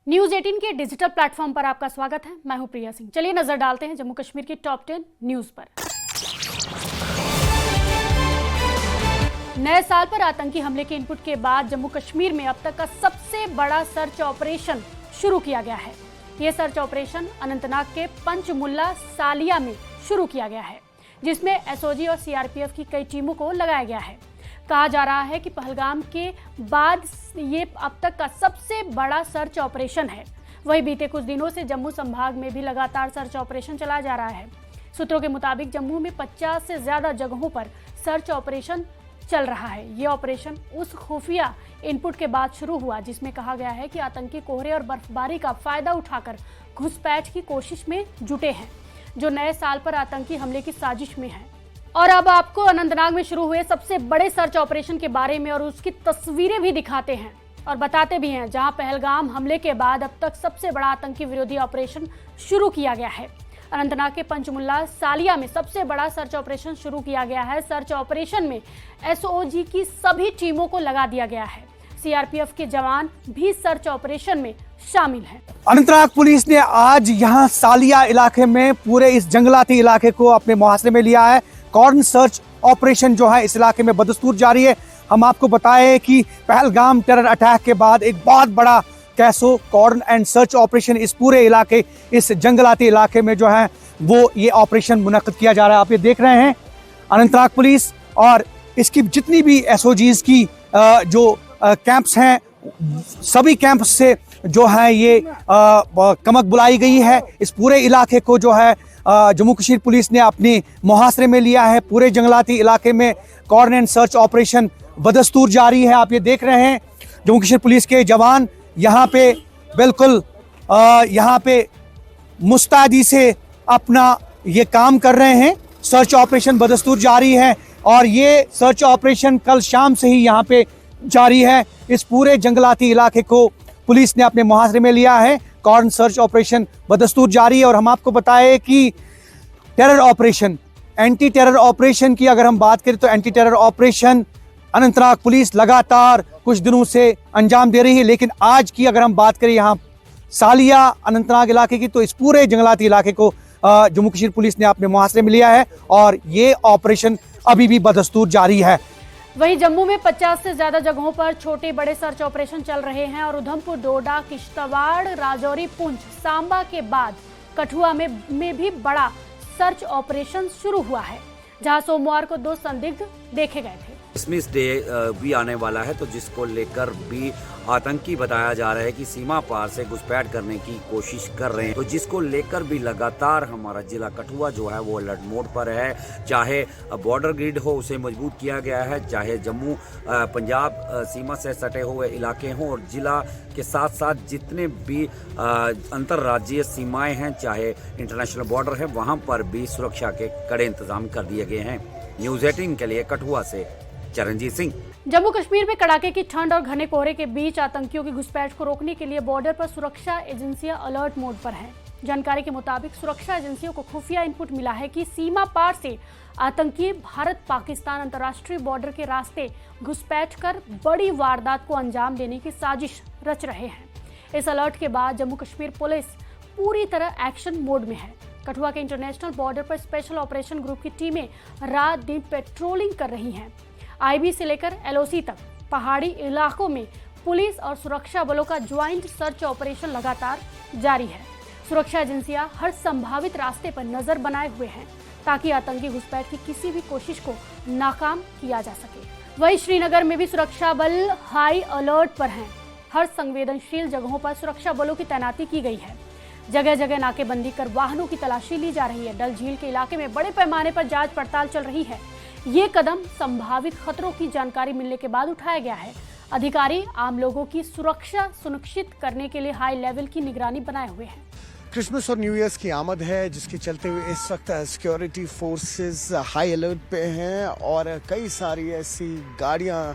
News 18 के digital platform पर आपका स्वागत है। मैं हूं प्रिया सिंह। चलिए नजर डालते हैं जम्मू कश्मीर की टॉप 10 न्यूज पर। नए साल पर आतंकी हमले के इनपुट के बाद जम्मू कश्मीर में अब तक का सबसे बड़ा सर्च ऑपरेशन शुरू किया गया है। यह सर्च ऑपरेशन अनंतनाग के पंचमुल्ला सालिया में शुरू किया गया है, जिसमें एसओजी और सीआरपीएफ की कई टीमों को लगाया गया है। कहा जा रहा है कि पहलगाम के बाद ये अब तक का सबसे बड़ा सर्च ऑपरेशन है। वहीं बीते कुछ दिनों से जम्मू संभाग में भी लगातार सर्च ऑपरेशन चलाया जा रहा है। सूत्रों के मुताबिक जम्मू में 50 से ज्यादा जगहों पर सर्च ऑपरेशन चल रहा है। ये ऑपरेशन उस खुफिया इनपुट के बाद शुरू हुआ जिसमें कहा गया है कि आतंकी कोहरे और बर्फबारी का फायदा उठाकर घुसपैठ की कोशिश में जुटे हैं, जो नए साल पर आतंकी हमले की साजिश में है। और अब आपको अनंतनाग में शुरू हुए सबसे बड़े सर्च ऑपरेशन के बारे में और उसकी तस्वीरें भी दिखाते हैं और बताते भी हैं, जहां पहलगाम हमले के बाद अब तक सबसे बड़ा आतंकी विरोधी ऑपरेशन शुरू किया गया है। अनंतनाग के पंचमुल्ला सालिया में सबसे बड़ा सर्च ऑपरेशन शुरू किया गया है। सर्च ऑपरेशन में एसओजी की सभी टीमों को लगा दिया गया है। सीआरपीएफ के जवान भी सर्च ऑपरेशन में शामिल हैं। अनंतनाग पुलिस ने आज यहां सालिया इलाके में पूरे इस जंगलाती इलाके को अपने मुहासरे में लिया है। कॉर्डन सर्च ऑपरेशन जो है इस इलाके में बदस्तूर जारी है। हम आपको बताएं कि पहलगाम टेरर अटैक के बाद एक बहुत बड़ा कैसो कॉर्डन एंड सर्च ऑपरेशन इस पूरे इलाके, इस जंगलाती इलाके में जो है वो ये ऑपरेशन मुनक्किद किया जा रहा है। आप ये देख रहे हैं अनंतनाग पुलिस और इसकी जितनी भी एसओजीज की जो कैंप्स हैं, सभी कैंप से जो है ये कमक बुलाई गई है। इस पूरे इलाके को जो है जम्मू कश्मीर पुलिस ने अपने मुहासरे में लिया है। पूरे जंगलाती इलाके में कॉर्डन एंड सर्च ऑपरेशन बदस्तूर जारी है। आप ये देख रहे हैं जम्मू कश्मीर पुलिस के जवान यहाँ पे बिल्कुल यहाँ पे मुस्तैदी से अपना ये काम कर रहे हैं। सर्च ऑपरेशन बदस्तूर जारी है और ये सर्च ऑपरेशन कल शाम से ही यहाँ पे जारी है। इस पूरे जंगलाती इलाके को पुलिस ने अपने मुहासरे में लिया है। कॉर्डन सर्च ऑपरेशन बदस्तूर जारी है और हम आपको बताएं कि terror operation, anti terror operation की अगर हम बात करें तो anti terror operation Anantnag police लगातार कुछ दिनों से अंजाम दे रही है। लेकिन आज की अगर हम बात करें यहाँ सालिया अनंतनाग इलाके की, तो इस पूरे जंगलाती इलाके को जम्मू कश्मीर पुलिस ने अपने मुहासरे में लिया है और ये ऑपरेशन अभी भी बदस्तूर जारी है। वहीं जम्मू में 50 से ज्यादा जगहों पर छोटे बड़े सर्च ऑपरेशन चल रहे हैं और उधमपुर, डोडा, किश्तवाड़, राजौरी, पुंछ, सांबा के बाद कठुआ में भी बड़ा सर्च ऑपरेशन शुरू हुआ है, जहां सोमवार को 2 संदिग्ध देखे गए थे। क्रिसमस डे भी आने वाला है, तो जिसको लेकर भी आतंकी बताया जा रहा है कि सीमा पार से घुसपैठ करने की कोशिश कर रहे हैं, तो जिसको लेकर भी लगातार हमारा जिला कठुआ जो है वो अलर्ट मोड पर है। चाहे बॉर्डर ग्रिड हो उसे मजबूत किया गया है, चाहे जम्मू पंजाब सीमा से सटे हुए इलाके हों और जिला के साथ साथ जितने भी अंतर्राज्यीय सीमाएं हैं, चाहे इंटरनेशनल बॉर्डर है, वहां पर भी सुरक्षा के कड़े इंतजाम कर दिए गए हैं। न्यूज 18 के लिए कठुआ से चरणजीत सिंह। जम्मू कश्मीर में कड़ाके की ठंड और घने कोहरे के बीच आतंकियों की घुसपैठ को रोकने के लिए बॉर्डर पर सुरक्षा एजेंसियां अलर्ट मोड पर हैं। जानकारी के मुताबिक सुरक्षा एजेंसियों को खुफिया इनपुट मिला है कि सीमा पार से आतंकी भारत पाकिस्तान अंतर्राष्ट्रीय बॉर्डर के रास्ते घुसपैठ कर बड़ी वारदात को अंजाम देने की साजिश रच रहे हैं। इस अलर्ट के बाद जम्मू कश्मीर पुलिस पूरी तरह एक्शन मोड में है। कठुआ के इंटरनेशनल बॉर्डर पर स्पेशल ऑपरेशन ग्रुप की टीमें रात दिन पेट्रोलिंग कर रही हैं। आईबी से लेकर एलओसी तक पहाड़ी इलाकों में पुलिस और सुरक्षा बलों का ज्वाइंट सर्च ऑपरेशन लगातार जारी है। सुरक्षा एजेंसियां हर संभावित रास्ते पर नजर बनाए हुए हैं ताकि आतंकी घुसपैठ की किसी भी कोशिश को नाकाम किया जा सके। वहीं श्रीनगर में भी सुरक्षा बल हाई अलर्ट पर हैं। हर संवेदनशील जगहों पर सुरक्षा बलों की तैनाती की गई है। जगह जगह नाकेबंदी कर वाहनों की तलाशी ली जा रही है। डल झील के इलाके में बड़े पैमाने पर जांच पड़ताल चल रही है। ये कदम संभावित खतरों की जानकारी मिलने के बाद उठाया गया है। अधिकारी आम लोगों की सुरक्षा सुनिश्चित करने के लिए हाई लेवल की निगरानी बनाए हुए हैं। क्रिसमस और न्यू ईयर्स की आमद है, जिसके चलते हुए इस वक्त सिक्योरिटी फोर्सेस हाई अलर्ट पे हैं और कई सारी ऐसी गाड़ियां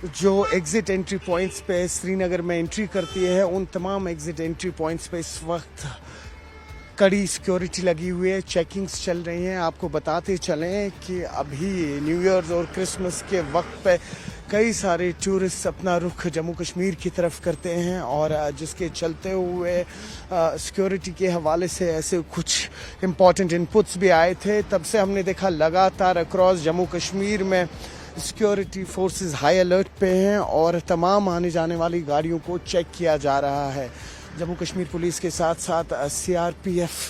जो एग्जिट एंट्री पॉइंट्स पे श्रीनगर में एंट्री करती है, उन तमाम एग्जिट एंट्री पॉइंट्स पे इस वक्त कड़ी सिक्योरिटी लगी हुई है, चेकिंग्स चल रही हैं। आपको बताते चलें कि अभी न्यू ईयर और क्रिसमस के वक्त पे कई सारे टूरिस्ट अपना रुख जम्मू कश्मीर की तरफ करते हैं और जिसके चलते हुए सिक्योरिटी के हवाले से ऐसे कुछ इम्पॉर्टेंट इनपुट्स भी आए थे। तब से हमने देखा लगातार अक्रॉस जम्मू कश्मीर में सिक्योरिटी फोर्सेस हाई अलर्ट पे हैं और तमाम आने जाने वाली गाड़ियों को चेक किया जा रहा है। जम्मू कश्मीर पुलिस के साथ साथ CRPF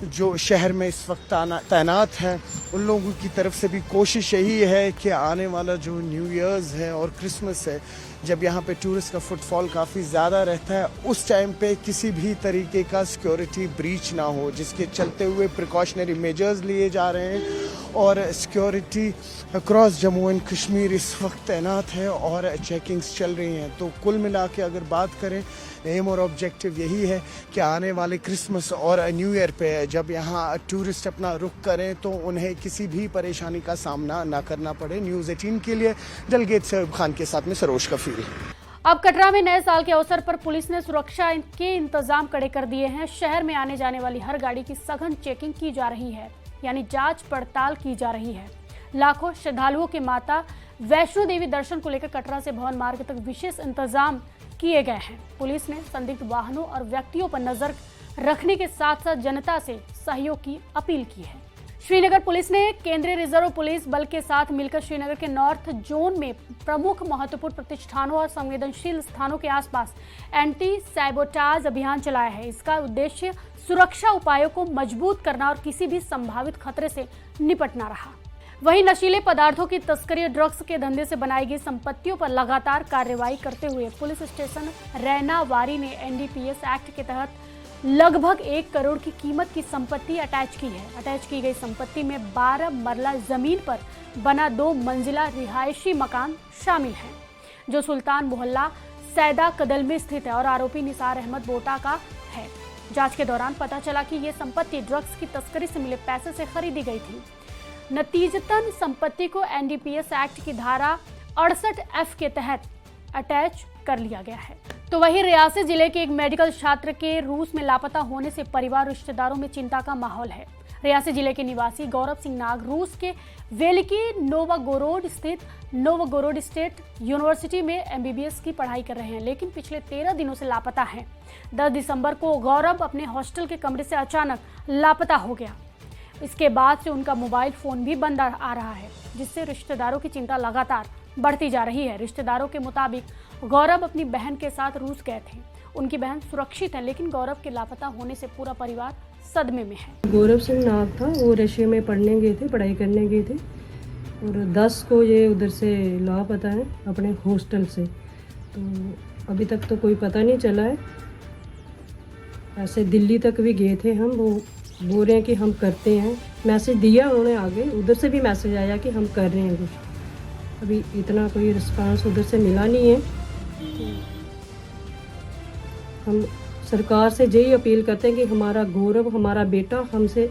जो शहर में इस वक्त तैनात है, उन लोगों की तरफ से भी कोशिश यही है कि आने वाला जो न्यू ईयर्स है और क्रिसमस है, जब यहाँ पे टूरिस्ट का फुटफॉल काफ़ी ज़्यादा रहता है, उस टाइम पे किसी भी तरीके का सिक्योरिटी ब्रीच ना हो, जिसके चलते हुए प्रिकॉशनरी मेजर्स लिए जा रहे हैं और security across Jammu and Kashmir इस वक्त तैनात है और चेकिंग्स चल रही हैं। तो कुल मिला के अगर बात करें, एम और ऑब्जेक्टिव यही है कि आने वाले क्रिसमस और न्यू ईयर पे जब यहाँ टूरिस्ट अपना रुख करें तो उन्हें किसी भी परेशानी का सामना ना करना पड़े। न्यूज़ 18 के लिए डलगेट से खान के साथ में सरोज कफीरी। अब कटरा में नए साल के अवसर पर पुलिस ने सुरक्षा के इंतजाम कड़े कर दिए हैं। शहर में आने जाने वाली हर गाड़ी की सघन चेकिंग की जा रही है, यानी जांच पड़ताल की जा रही है। लाखों श्रद्धालुओं के माता वैष्णो देवी दर्शन को लेकर कटरा से भवन मार्ग तक विशेष इंतजाम किए गए हैं। पुलिस ने संदिग्ध वाहनों और व्यक्तियों पर नजर रखने के साथ साथ जनता से सहयोग की अपील की है। श्रीनगर पुलिस ने केंद्रीय रिजर्व पुलिस बल के साथ मिलकर श्रीनगर के नॉर्थ जोन में प्रमुख महत्वपूर्ण प्रतिष्ठानों और संवेदनशील स्थानों के आसपास एंटी सैबोटाज अभियान चलाया है। इसका उद्देश्य सुरक्षा उपायों को मजबूत करना और किसी भी संभावित खतरे से निपटना रहा। वहीं नशीले पदार्थों की तस्करी और ड्रग्स के धंधे से बनाई गई संपत्तियों पर लगातार कार्रवाई करते हुए पुलिस स्टेशन रैनावारी ने NDPS एक्ट के तहत लगभग 1 करोड़ की कीमत की संपत्ति अटैच की है। अटैच की गई संपत्ति में 12 मरला जमीन पर बना 2 मंजिला रिहायशी मकान शामिल है, जो सुल्तान मोहल्ला सैदा कदल में स्थित है और आरोपी निसार अहमद बोटा का है। जांच के दौरान पता चला कि ये संपत्ति ड्रग्स की तस्करी से मिले पैसे से खरीदी गई थी। नतीजतन संपत्ति को NDPS एक्ट की धारा 68F के तहत अटैच कर लिया गया है। तो वहीं रियासी जिले के एक मेडिकल छात्र के रूस में लापता होने से परिवार रिश्तेदारों में चिंता का माहौल है। रियासी जिले के निवासी गौरव सिंह नाग रूस के वेलिकी नोवगोरोड स्थित नोवगोरोड स्टेट यूनिवर्सिटी में MBBS की पढ़ाई कर रहे हैं, लेकिन पिछले 13 दिनों से लापता हैं। 10 दिसंबर को गौरव अपने हॉस्टल के कमरे से अचानक लापता हो गया। इसके बाद से उनका मोबाइल फोन भी बंद आ रहा है, जिससे रिश्तेदारों की चिंता लगातार बढ़ती जा रही है। रिश्तेदारों के मुताबिक गौरव अपनी बहन के साथ रूस गए थे। उनकी बहन सुरक्षित है, लेकिन गौरव के लापता होने से पूरा परिवार सदमे में है। गौरव सिंह नाग था, वो रशिया में पढ़ने गए थे, पढ़ाई करने गए थे और 10 को ये उधर से लापता है अपने हॉस्टल से। तो अभी तक तो कोई पता नहीं चला है। ऐसे दिल्ली तक भी गए थे हम, वो बोल रहे हैं कि हम करते हैं। मैसेज दिया उन्होंने आगे, उधर से भी मैसेज आया कि हम कर रहे हैं कुछ। अभी इतना कोई रिस्पांस उधर से मिला नहीं है। हम सरकार से यही अपील करते हैं कि हमारा गौरव, हमारा बेटा हमसे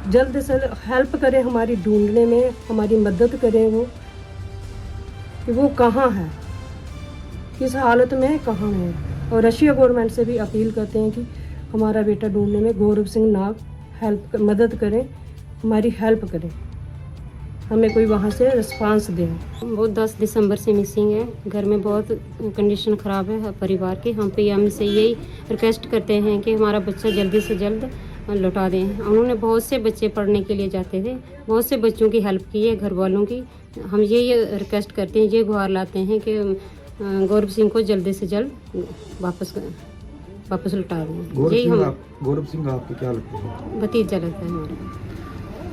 जल्द से हेल्प करें, हमारी ढूंढने में हमारी मदद करें, वो कि वो कहाँ है, किस हालत में है, कहाँ है। और रशिया गवर्नमेंट से भी अपील करते हैं कि हमारा बेटा ढूंढने में गौरव सिंह नाग मदद करें, हमारी हेल्प करें, हमें कोई वहाँ से रिस्पांस दें। वो 10 दिसंबर से मिसिंग है। घर में बहुत कंडीशन ख़राब है परिवार की। हम PM से यही रिक्वेस्ट करते हैं कि हमारा बच्चा जल्दी से जल्द लौटा दें। उन्होंने बहुत से बच्चे पढ़ने के लिए जाते थे, बहुत से बच्चों की हेल्प की है, घर वालों की। हम ये रिक्वेस्ट करते हैं, ये गुहार लाते हैं कि गौरव सिंह को जल्दी से जल्द वापस लौटा दें। गौरव सिंह आपको क्या लगता है? भतीजा लगता है हमारा।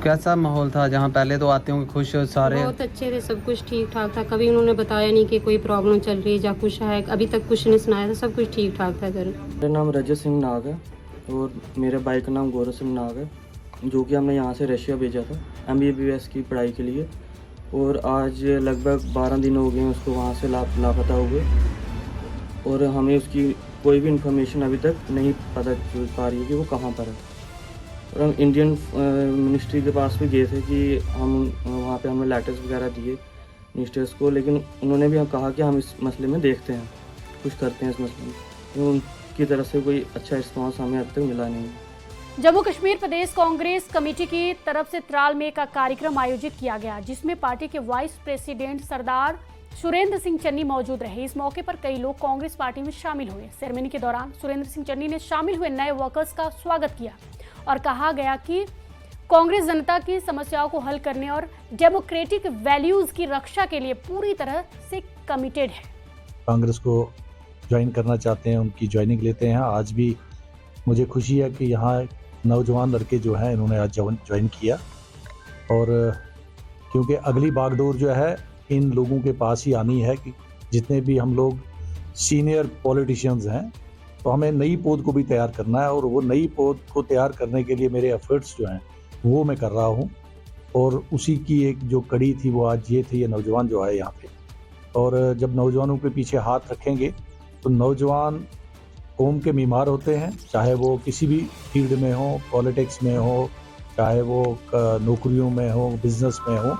कैसा माहौल था जहाँ पहले तो आते होंगे खुश सारे? बहुत अच्छे थे, सब कुछ ठीक ठाक था। कभी उन्होंने बताया नहीं कि कोई प्रॉब्लम चल रही है या कुछ है, अभी तक कुछ नहीं सुनाया था, सब कुछ ठीक ठाक था। घर मेरा नाम रजत सिंह नाग है और मेरे भाई का नाम गौरव सिंह नाग है, जो कि हमने यहाँ से रशिया भेजा था MBBS की पढ़ाई के लिए। और आज लगभग 12 दिन हो गए हैं उसको वहाँ से लापता हुए और हमें उसकी कोई भी इंफॉर्मेशन अभी तक नहीं पता चल पा रही है कि वो कहाँ पर है। और हम इंडियन मिनिस्ट्री के पास भी गए थे कि हम वहाँ पे हमें लेटर्स वगैरह दिए मिनिस्टर्स को, लेकिन उन्होंने भी कहा कि हम इस मसले में देखते हैं, कुछ करते हैं इस मसले में। तो उनकी तरफ से कोई अच्छा रिस्पॉन्स हमें अब तक मिला नहीं। जम्मू कश्मीर प्रदेश कांग्रेस कमेटी की तरफ से त्राल में एक कार्यक्रम आयोजित किया गया, जिसमें पार्टी के वाइस प्रेसिडेंट सरदार सुरेंद्र सिंह चन्नी मौजूद रहे। इस मौके पर कई लोग कांग्रेस पार्टी में शामिल हुए। सेरेमनी के दौरान सुरेंद्र सिंह चन्नी ने शामिल हुए नए वर्कर्स का स्वागत किया और कहा गया कि कांग्रेस जनता की समस्याओं को हल करने और डेमोक्रेटिक वैल्यूज की रक्षा के लिए पूरी तरह से कमिटेड है। कांग्रेस को ज्वाइन करना चाहते हैं, उनकी ज्वाइनिंग लेते हैं। आज भी मुझे खुशी है कि यहाँ नौजवान लड़के जो हैं इन्होंने आज ज्वाइन किया, और क्योंकि अगली बागडोर जो है इन लोगों के पास ही आनी है कि जितने भी हम लोग सीनियर पॉलिटिशियंस हैं, तो हमें नई पौध को भी तैयार करना है, और वो नई पौध को तैयार करने के लिए मेरे एफर्ट्स जो हैं वो मैं कर रहा हूँ। और उसी की एक जो कड़ी थी वो आज ये थी, ये नौजवान जो है यहाँ पे। और जब नौजवानों के पीछे हाथ रखेंगे तो नौजवान कौम के मीमार होते हैं, चाहे वो किसी भी फील्ड में हो, पॉलिटिक्स में हो, चाहे वो नौकरियों में हो, बिजनेस में हो।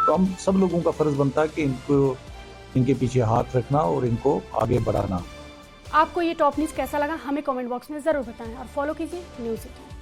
तो हम सब लोगों का फ़र्ज़ बनता है कि इनके पीछे हाथ रखना और इनको आगे बढ़ाना। आपको ये टॉप न्यूज़ कैसा लगा हमें कमेंट बॉक्स में ज़रूर बताएं और फॉलो कीजिए न्यूज़ 18।